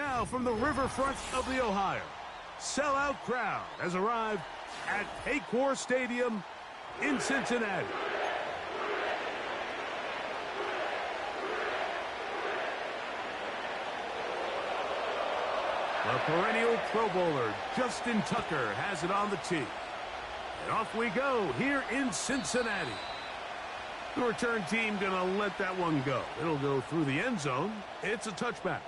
Now from the riverfront of the Ohio, sellout crowd has arrived at Paycor Stadium in Cincinnati. The perennial Pro Bowler, Justin Tucker, has it on the tee. And off we go here in Cincinnati. The return team going to let that one go. It'll go through the end zone. It's a touchback.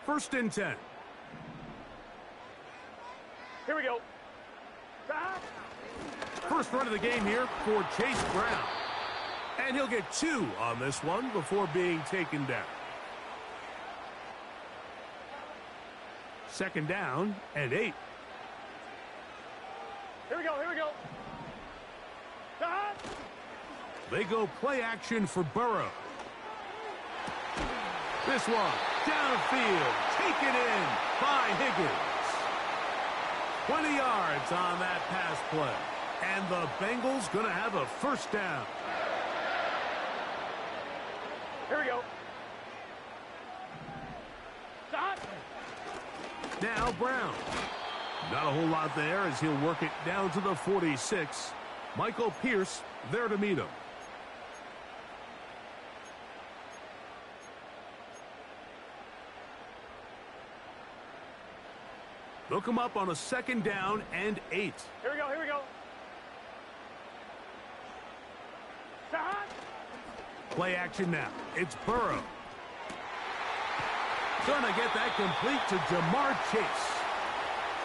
First and 10. Here we go. First run of the game here for Chase Brown. And he'll get 2 on this one before being taken down. Second down and 8. Here we go, here we go. They go play action for Burrow. This one, downfield, taken in by Higgins. 20 yards on that pass play. And the Bengals going to have a first down. Here we go. Now Brown. Not a whole lot there as he'll work it down to the 46. Michael Pierce there to meet him. They'll come up on a second down and 8. Here we go, here we go. Play action now. It's Burrow. Gonna get that complete to Jamar Chase.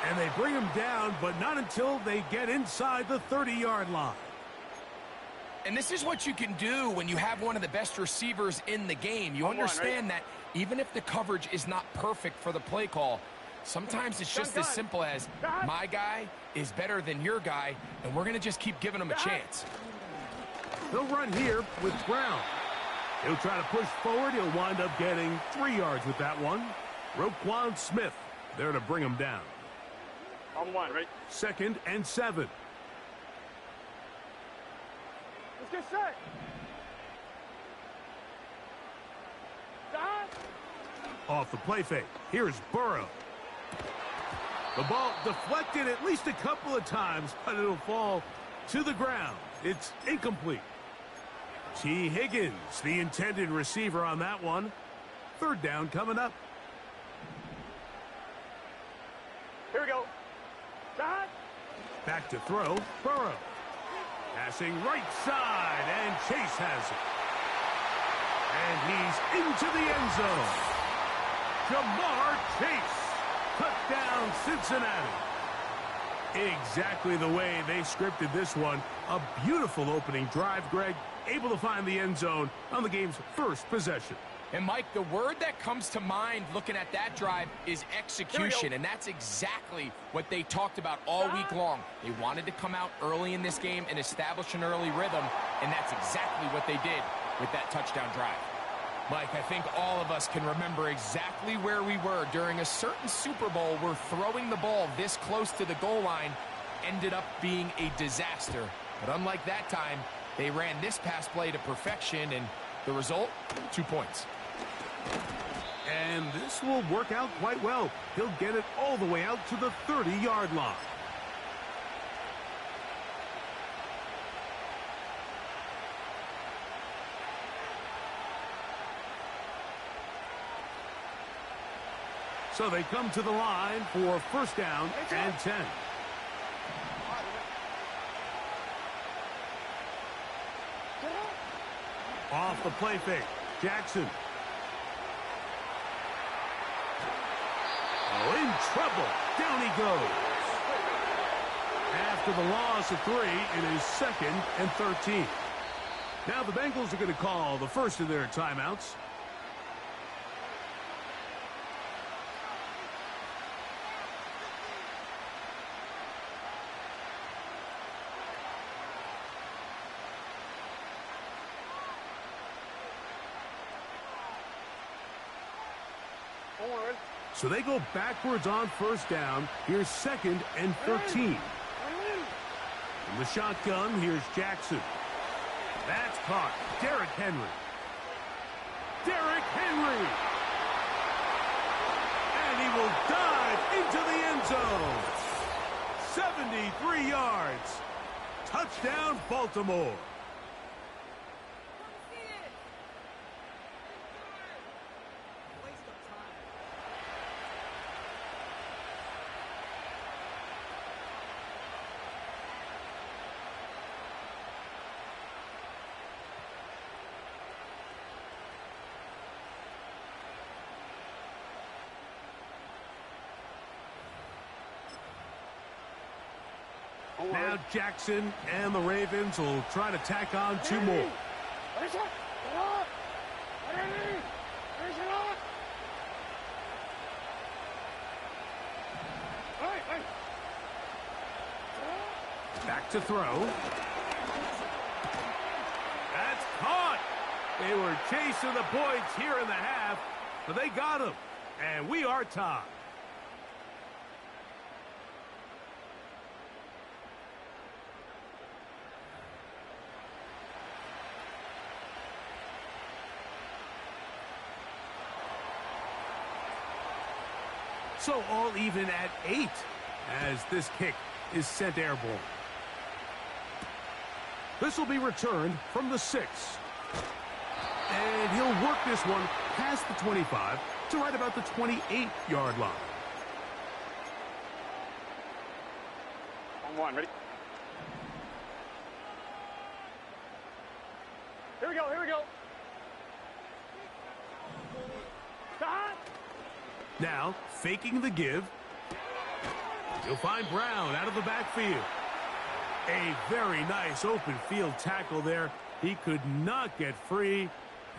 And they bring him down, but not until they get inside the 30-yard line. And this is what you can do when you have one of the best receivers in the game. You understand that even if the coverage is not perfect for the play call, sometimes it's just as simple as my guy is better than your guy, and we're going to just keep giving him a chance. They'll run here with Brown. He'll try to push forward. He'll wind up getting 3 yards with that one. Roquan Smith there to bring him down. On 1, right? Second and 7. Let's get set. Off the play fake. Here's Burrow. The ball deflected at least a couple of times, but it'll fall to the ground. It's incomplete. T. Higgins, the intended receiver on that one. Third down coming up. Here we go. Back to throw, Burrow. Passing right side, and Chase has it. And he's into the end zone. Jamar Chase. Touchdown, Cincinnati. Exactly the way they scripted this one. A beautiful opening drive, Greg. Able to find the end zone on the game's first possession. And, Mike, the word that comes to mind looking at that drive is execution, and that's exactly what they talked about all week long. They wanted to come out early in this game and establish an early rhythm, and that's exactly what they did with that touchdown drive. Mike, I think all of us can remember exactly where we were during a certain Super Bowl where throwing the ball this close to the goal line ended up being a disaster. But unlike that time, they ran this pass play to perfection, and the result, 2 points. And this will work out quite well. He'll get it all the way out to the 30-yard line. So they come to the line for first down and 10. Off the play fake, Jackson. Oh, in trouble. Down he goes. After the loss of 3, it is second and 13. Now the Bengals are going to call the first of their timeouts. So they go backwards on first down. Here's 2nd and 13. From the shotgun, here's Jackson. That's caught. Derrick Henry. Derrick Henry. And he will dive into the end zone. 73 yards. Touchdown, Baltimore. Now Jackson and the Ravens will try to tack on 2 more. Back to throw. That's caught. They were chasing the points here in the half, but they got him. And we are tied. So all even at 8 as this kick is sent airborne. This will be returned from the 6. And he'll work this one past the 25 to right about the 28-yard line. On 1, ready? Here we go, here we go. Stop! Now, faking the give. He'll find Brown out of the backfield. A very nice open field tackle there. He could not get free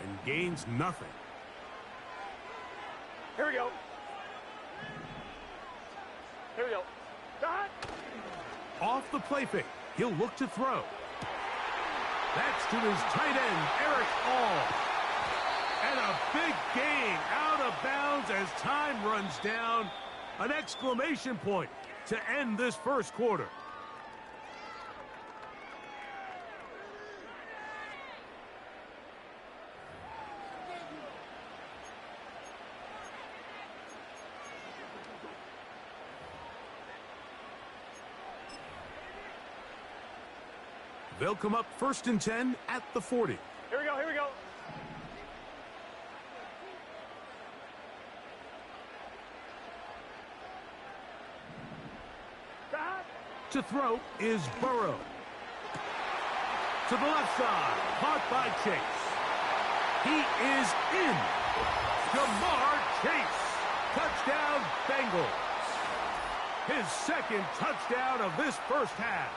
and gains nothing. Here we go. Here we go. Stop! Off the play fake. He'll look to throw. That's to his tight end, Eric All. And a big gain out of bounds as time runs down. An exclamation point to end this first quarter. They'll come up 1st and 10 at the 40. Here we go, here we go. To throw is Burrow. To the left side, caught by Chase. He is in. Jamar Chase. Touchdown, Bengals. His 2nd touchdown of this first half.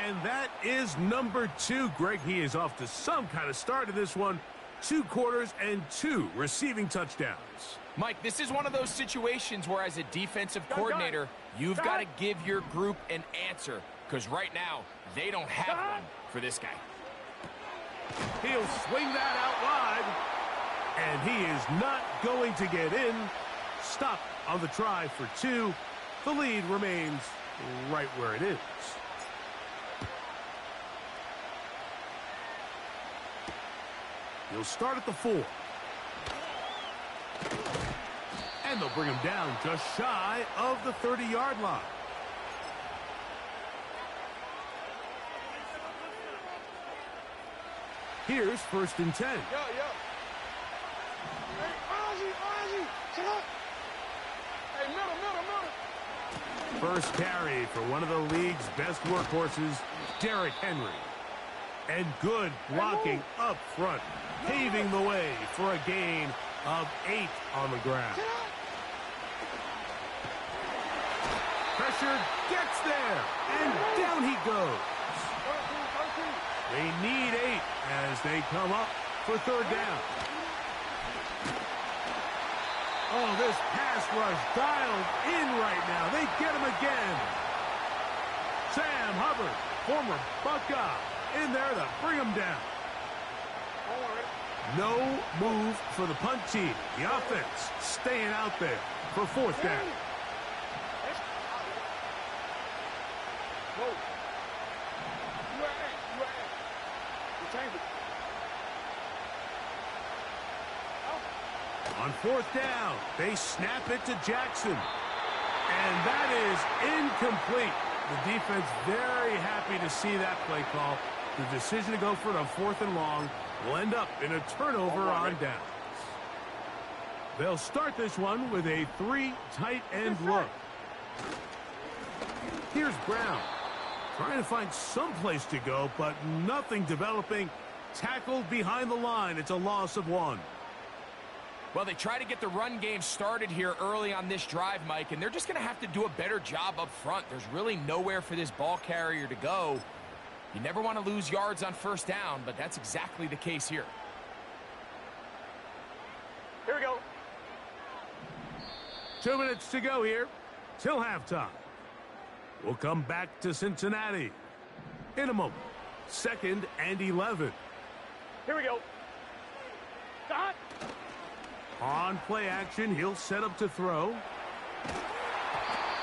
And that is number 2. Greg, he is off to some kind of start in this one. 2 quarters and 2 receiving touchdowns. Mike, this is one of those situations where as a defensive coordinator, you've got to give your group an answer, because right now, they don't have one for this guy. He'll swing that out wide, and he is not going to get in. Stop on the try for 2. The lead remains right where it is. He'll start at the 4. And they'll bring him down just shy of the 30-yard line. Here's 1st and 10. Yo. Hey, Ozzy, sit up. Hey, middle. First carry for one of the league's best workhorses, Derrick Henry. And good blocking up front, paving the way for a gain of 8 on the ground. Pressure gets there, and down he goes. They need 8 as they come up for 3rd down. Oh, this pass rush dialed in right now. They get him again. Sam Hubbard, former Buckeye, in there to bring him down. No move for the punt team. The offense staying out there for fourth down. On fourth down, they snap it to Jackson. And that is incomplete. The defense very happy to see that play call. The decision to go for it on fourth and long will end up in a turnover on downs. They'll start this one with a 3 tight end look. Here's Brown. Trying to find some place to go, but nothing developing. Tackled behind the line. It's a loss of 1. Well, they try to get the run game started here early on this drive, Mike, and they're just going to have to do a better job up front. There's really nowhere for this ball carrier to go. You never want to lose yards on first down, but that's exactly the case here. Here we go. 2 minutes to go here till halftime. We'll come back to Cincinnati in a moment. 2nd and 11. Here we go. Dot. On play action, he'll set up to throw.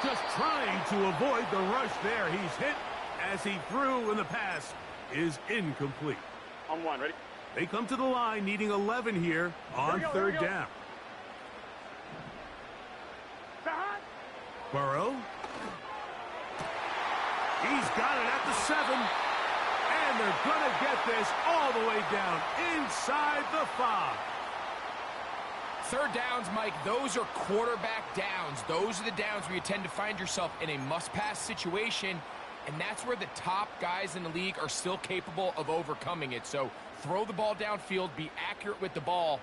Just trying to avoid the rush there. He's hit as he threw, and the pass is incomplete. On 1, ready? They come to the line needing 11 here on third down. Dot. Burrow. He's got it at the 7. And they're going to get this all the way down inside the 5. Third downs, Mike, those are quarterback downs. Those are the downs where you tend to find yourself in a must-pass situation, and that's where the top guys in the league are still capable of overcoming it. So throw the ball downfield, be accurate with the ball.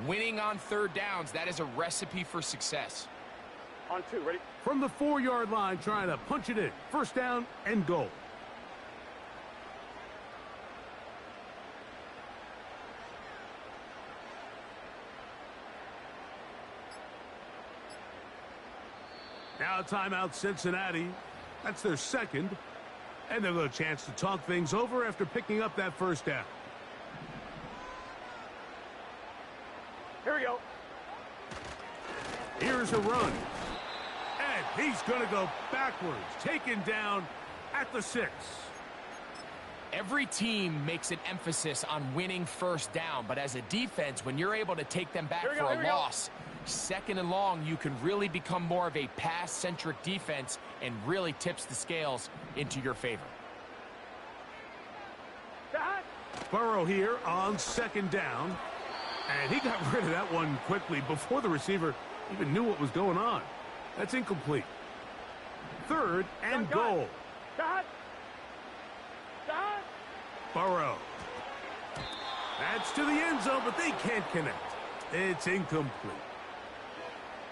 Winning on third downs, that is a recipe for success. On 2, ready? From the 4-yard line, trying to punch it in. First down and goal. Now timeout Cincinnati. That's their 2nd. And they'll get a chance to talk things over after picking up that first down. Here we go. Here's a run. And he's going to go backwards. Taken down at the 6. Every team makes an emphasis on winning first down, but as a defense, when you're able to take them back for a loss, 2nd and long, you can really become more of a pass-centric defense and really tips the scales into your favor. Burrow here on 2nd down. And he got rid of that one quickly before the receiver even knew what was going on. That's incomplete. 3rd and goal. Burrow. That's to the end zone, but they can't connect. It's incomplete.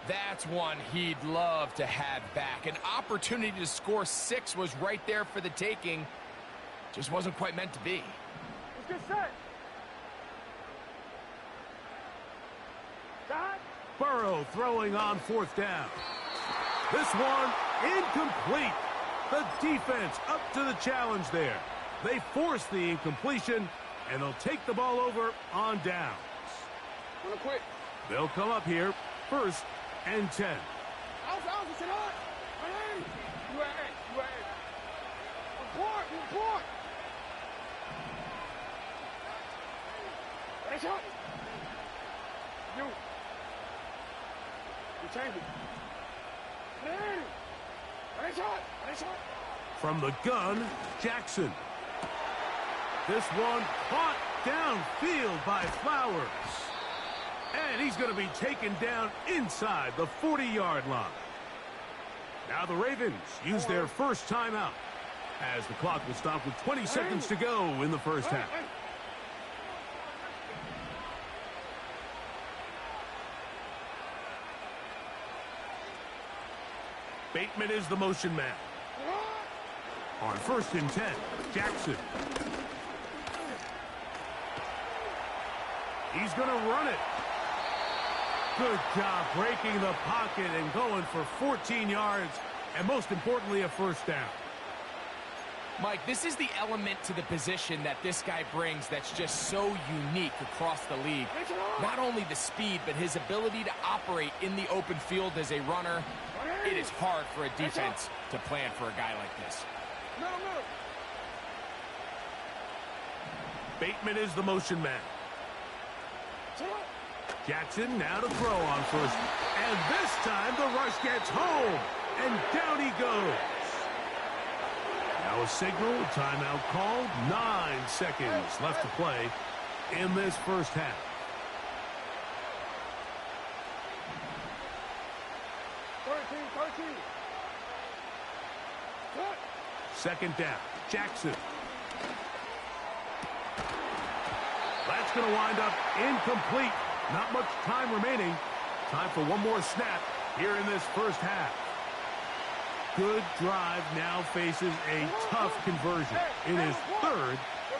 That's one he'd love to have back. An opportunity to score 6 was right there for the taking. Just wasn't quite meant to be. Let's get set. Dot. Burrow throwing on 4th down. This one incomplete. The defense up to the challenge there. They force the incompletion, and they'll take the ball over on downs. Quick. They'll come up here 1st and 10. From the gun, Jackson. This one caught downfield by Flowers. And he's going to be taken down inside the 40-yard line. Now the Ravens use their first timeout as the clock will stop with 20 seconds to go in the first half. Bateman is the motion man. On 1st and 10, Jackson. He's going to run it. Good job breaking the pocket and going for 14 yards, and most importantly, a first down. Mike, this is the element to the position that this guy brings that's just so unique across the league. Not only the speed, but his ability to operate in the open field as a runner. It is hard for a defense to plan for a guy like this. Bateman is the motion man. Jackson now to throw on first. And this time the rush gets home. And down he goes. Now a signal, timeout called. 9 seconds left to play in this first half. Second down, Jackson. That's going to wind up incomplete. Not much time remaining. Time for one more snap here in this first half. Good drive now faces a tough conversion. It is 3rd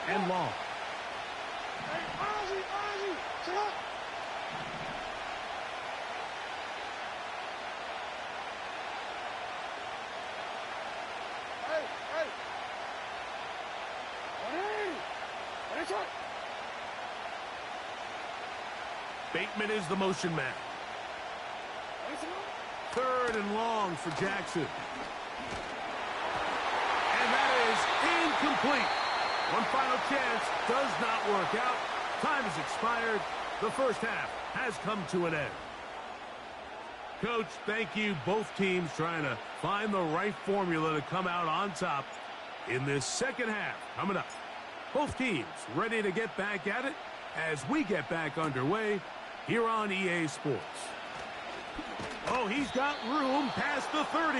and long. Bateman is the motion man. 3rd and long for Jackson. And that is incomplete. One final chance does not work out. Time has expired. The first half has come to an end. Coach, thank you. Both teams trying to find the right formula to come out on top in this second half. Coming up, both teams ready to get back at it as we get back underway here on EA Sports. Oh, he's got room past the 30.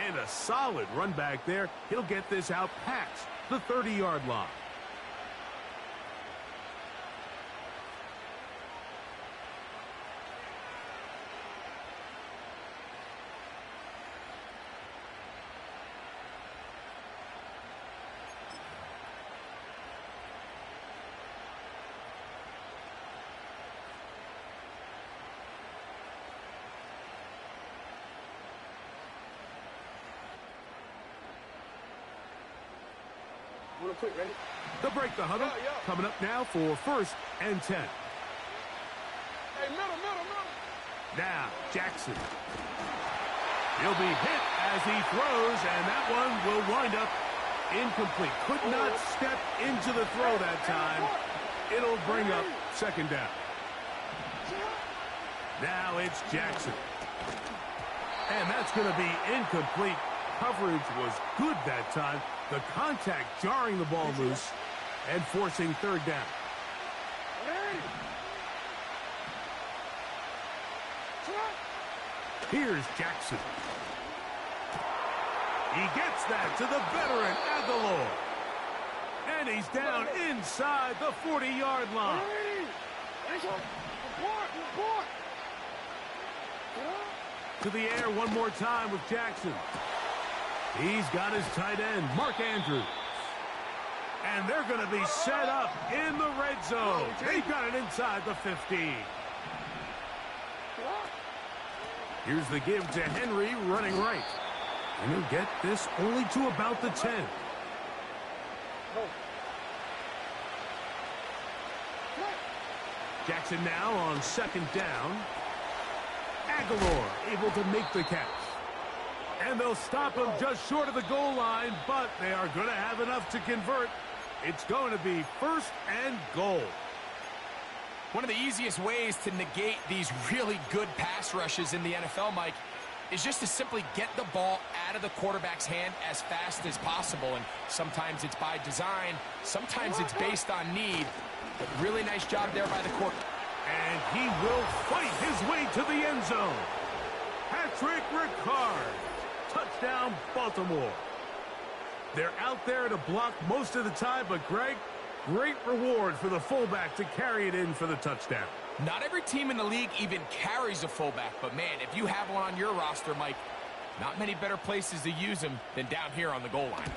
And a solid run back there. He'll get this out past the 30-yard line. Quick, ready? They'll break the huddle. Coming up now for 1st and 10. Hey, middle. Now, Jackson. He'll be hit as he throws, and that one will wind up incomplete. Could not step into the throw that time. It'll bring up 2nd down. Now it's Jackson. And that's going to be incomplete. Coverage was good that time. The contact jarring the ball loose and forcing 3rd down. Here's Jackson. He gets that to the veteran Aguilar. And he's down inside the 40-yard line. To the air one more time with Jackson. He's got his tight end, Mark Andrews. And they're going to be set up in the red zone. They've got it inside the 15. Here's the give to Henry running right. And he'll get this only to about the 10. Jackson now on 2nd down. Aguilar able to make the catch. And they'll stop him just short of the goal line, but they are going to have enough to convert. It's going to be 1st and goal. One of the easiest ways to negate these really good pass rushes in the NFL, Mike, is just to simply get the ball out of the quarterback's hand as fast as possible. And sometimes it's by design, sometimes it's based on need. But really nice job there by the quarterback. And he will fight his way to the end zone. Patrick Ricard. Touchdown, Baltimore. They're out there to block most of the time, but Greg, great reward for the fullback to carry it in for the touchdown. Not every team in the league even carries a fullback, but man, if you have one on your roster, Mike, not many better places to use him than down here on the goal line.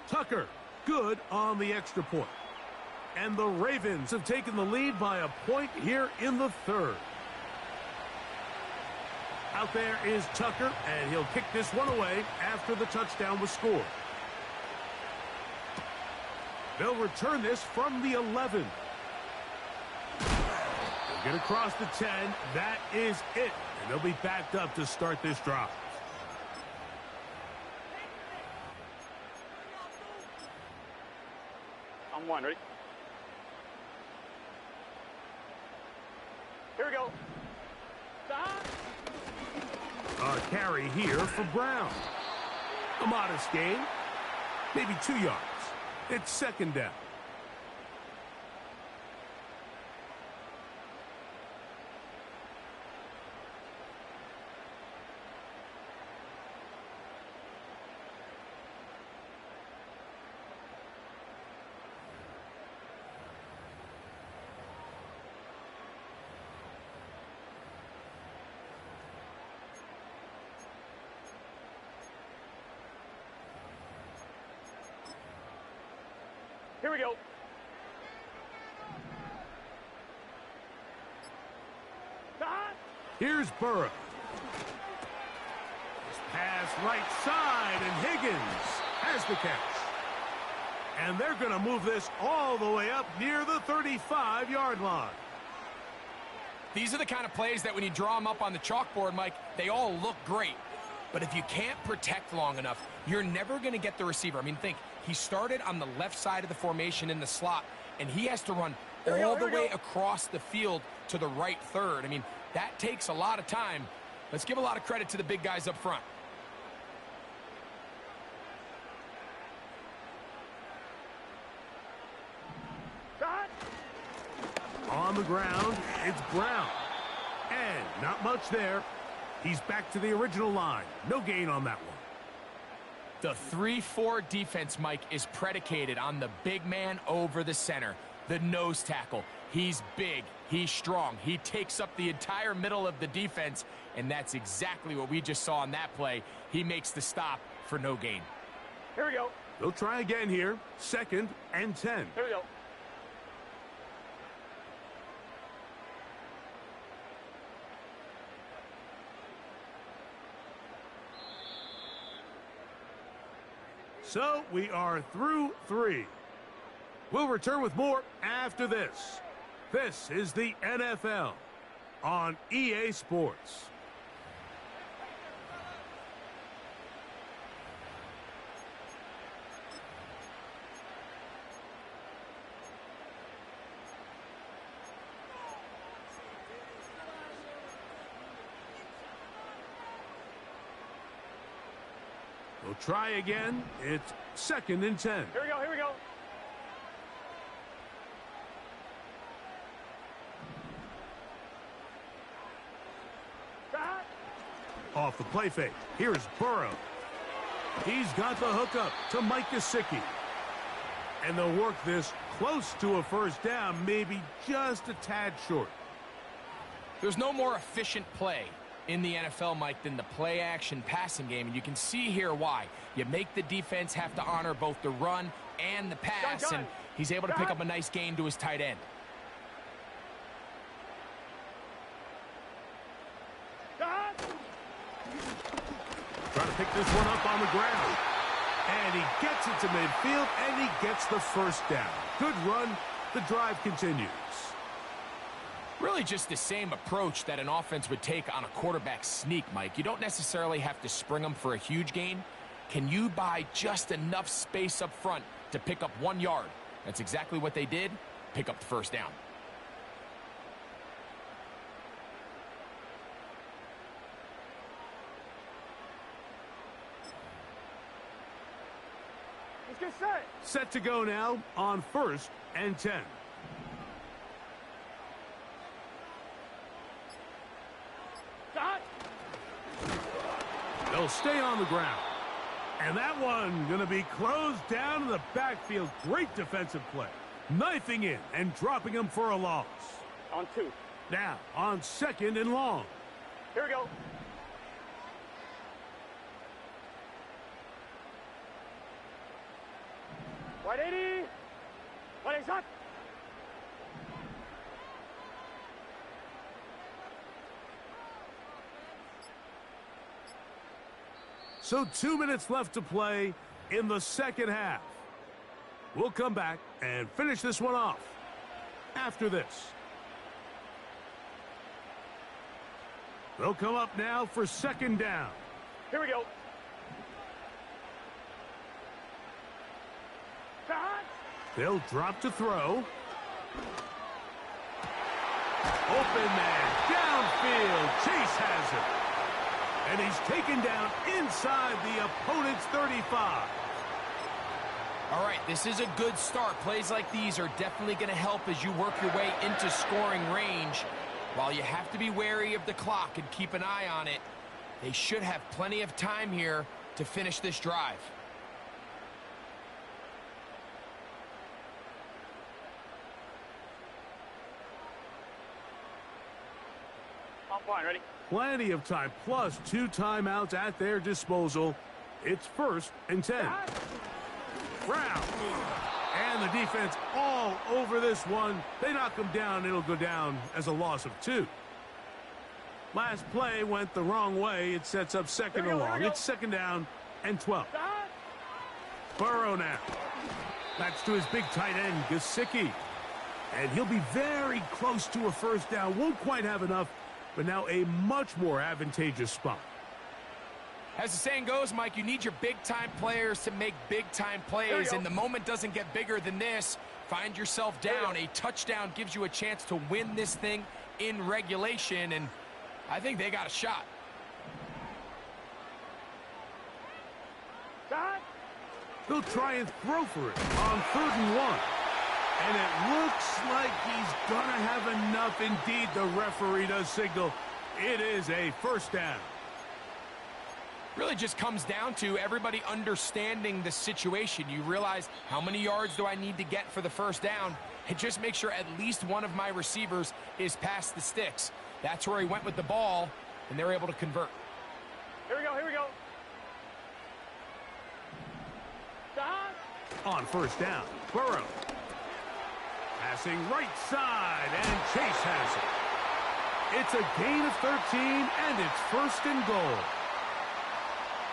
Tucker, good on the extra point. And the Ravens have taken the lead by a point here in the 3rd. Out there is Tucker, and he'll kick this one away after the touchdown was scored. They'll return this from the 11. They'll get across the 10. That is it. And they'll be backed up to start this drive. I'm one, ready? Here we go. A carry here for Brown. A modest gain. Maybe 2 yards. It's second down. Here we go. Here's Burrow. This pass right side, and Higgins has the catch. And they're going to move this all the way up near the 35-yard line. These are the kind of plays that when you draw them up on the chalkboard, Mike, they all look great. But if you can't protect long enough, you're never going to get the receiver. I mean, think, he started on the left side of the formation in the slot, and he has to run all the way across the field to the right third. I mean, that takes a lot of time. Let's give a lot of credit to the big guys up front. On the ground, it's Brown. And not much there. He's back to the original line. No gain on that one. The 3-4 defense, Mike, is predicated on the big man over the center, the nose tackle. He's big, he's strong, he takes up the entire middle of the defense, and that's exactly what we just saw on that play. He makes the stop for no gain. Here we go. They'll try again here. Second and 10. Here we go. So we are through 3. We'll return with more after this. This is the NFL on EA Sports. We'll try again. It's second and 10. Here we go, here we go. Off the play fake. Here's Burrow. He's got the hook up to Mike Gesicki. And they'll work this close to a first down, maybe just a tad short. There's no more efficient play in the NFL, Mike, than the play-action passing game. And you can see here why. You make the defense have to honor both the run and the pass, and he's able to pick up a nice gain to his tight end. Trying to pick this one up on the ground. And he gets it to midfield, and he gets the first down. Good run. The drive continues. Really just the same approach that an offense would take on a quarterback sneak, Mike. You don't necessarily have to spring them for a huge gain. Can you buy just enough space up front to pick up 1 yard? That's exactly what they did. Pick up the first down. Let's get set. Set to go now on first and 10. They'll stay on the ground. And that one going to be closed down in the backfield. Great defensive play. Knifing in and dropping him for a loss. On 2. Now on second and long. Here we go. Wide 80. Wide 80 shot. So 2 minutes left to play in the second half. We'll come back and finish this one off after this. They'll come up now for second down. Here we go. They'll drop to throw. Open man, downfield. Chase has it. And he's taken down inside the opponent's 35. All right, this is a good start. Plays like these are definitely going to help as you work your way into scoring range. While you have to be wary of the clock and keep an eye on it, they should have plenty of time here to finish this drive. I'm fine, ready? Plenty of time, plus 2 timeouts at their disposal. It's 1st and 10. Brown. And the defense all over this one. They knock him down. It'll go down as a loss of 2. Last play went the wrong way. It sets up second and long. It's second down and 12. Burrow now. That's to his big tight end, Gesicki. And he'll be very close to a first down. Won't quite have enough, but now a much more advantageous spot. As the saying goes, Mike, you need your big-time players to make big-time plays, and the moment doesn't get bigger than this. Find yourself down. A touchdown gives you a chance to win this thing in regulation, and I think they got a shot. They'll try and throw for it on 3rd and 1. And it looks like he's going to have enough. Indeed, the referee does signal it is a first down. Really just comes down to everybody understanding the situation. You realize, how many yards do I need to get for the first down? And just make sure at least one of my receivers is past the sticks. That's where he went with the ball, and they're able to convert. Here we go, here we go. On first down, Burrow. Passing right side, and Chase has it. It's a gain of 13, and it's 1st and goal.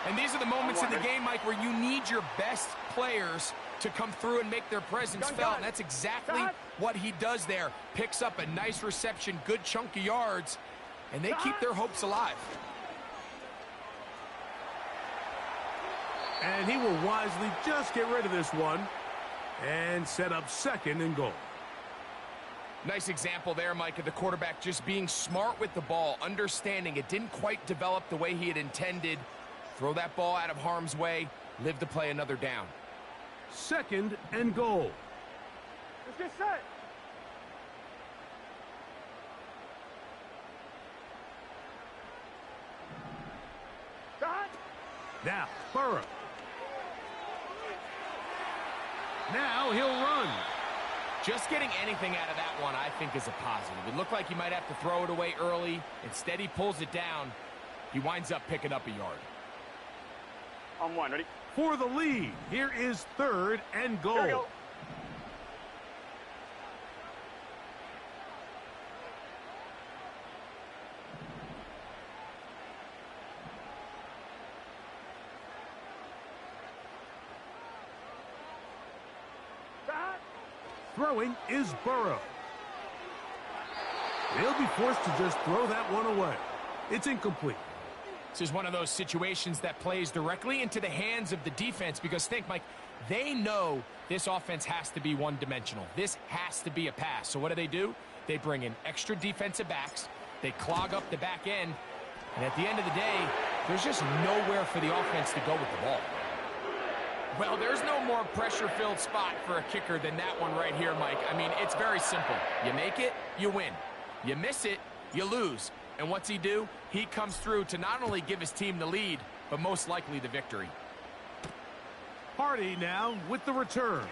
And these are the moments in the game, Mike, where you need your best players to come through and make their presence felt. And that's exactly what he does there. Picks up a nice reception, good chunk of yards, and they keep their hopes alive. And he will wisely just get rid of this one and set up 2nd and goal. Nice example there, Mike, of the quarterback just being smart with the ball, understanding it didn't quite develop the way he had intended. Throw that ball out of harm's way, live to play another down. 2nd and goal. Let's get set. Now, Burrow. Now he'll run. Just getting anything out of that one, I think, is a positive. It looked like he might have to throw it away early. Instead, he pulls it down. He winds up picking up a yard. On 1, ready? For the lead, here is 3rd and goal. Here we go. Throwing is Burrow. He'll be forced to just throw that one away. It's incomplete. This is one of those situations that plays directly into the hands of the defense because, think, Mike, they know this offense has to be one-dimensional. This has to be a pass. So what do? They bring in extra defensive backs. They clog up the back end. And at the end of the day, there's just nowhere for the offense to go with the ball. Well, there's no more pressure-filled spot for a kicker than that one right here, Mike. I mean, it's very simple. You make it, you win. You miss it, you lose. And what's he do? He comes through to not only give his team the lead, but most likely the victory. Hardy now with the return.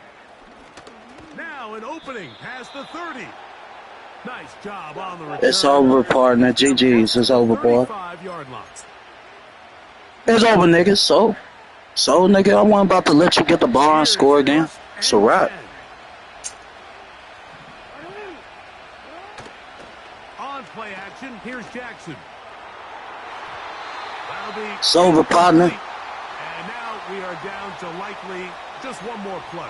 Now an opening past the 30. Nice job on the return. It's over, partner. GG's. It's over, boy. 35-yard line. It's over, nigga. So, nigga, I wasn't about to let you get the ball and score again. It's a wrap. On play action, here's Jackson. It's over, partner. we are down to likely just one more play.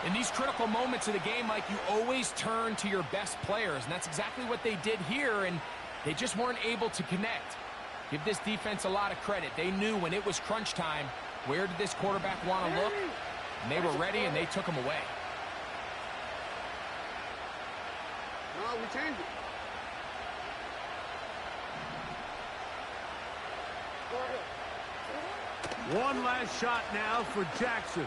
In these critical moments of the game, Mike, you always turn to your best players, and that's exactly what they did here, and they just weren't able to connect. Give this defense a lot of credit. They knew when it was crunch time, where did this quarterback want to look? And they were ready, and they took him away. No, we changed it. One last shot now for Jackson.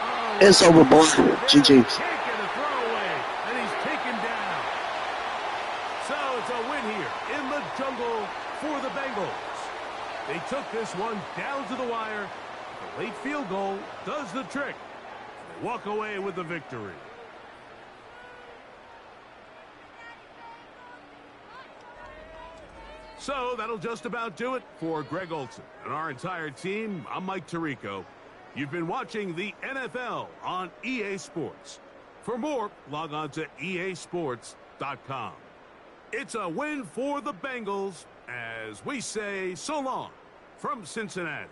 Oh, It's over, boy. GG's. taking a throwaway, and he's taken down. So it's a win here in the jungle for the Bengals. They took this one down to the wire. The late field goal does the trick. They walk away with the victory. So that'll just about do it for Greg Olson and our entire team. I'm Mike Tirico. You've been watching the NFL on EA Sports. For more, log on to easports.com. It's a win for the Bengals as we say so long from Cincinnati.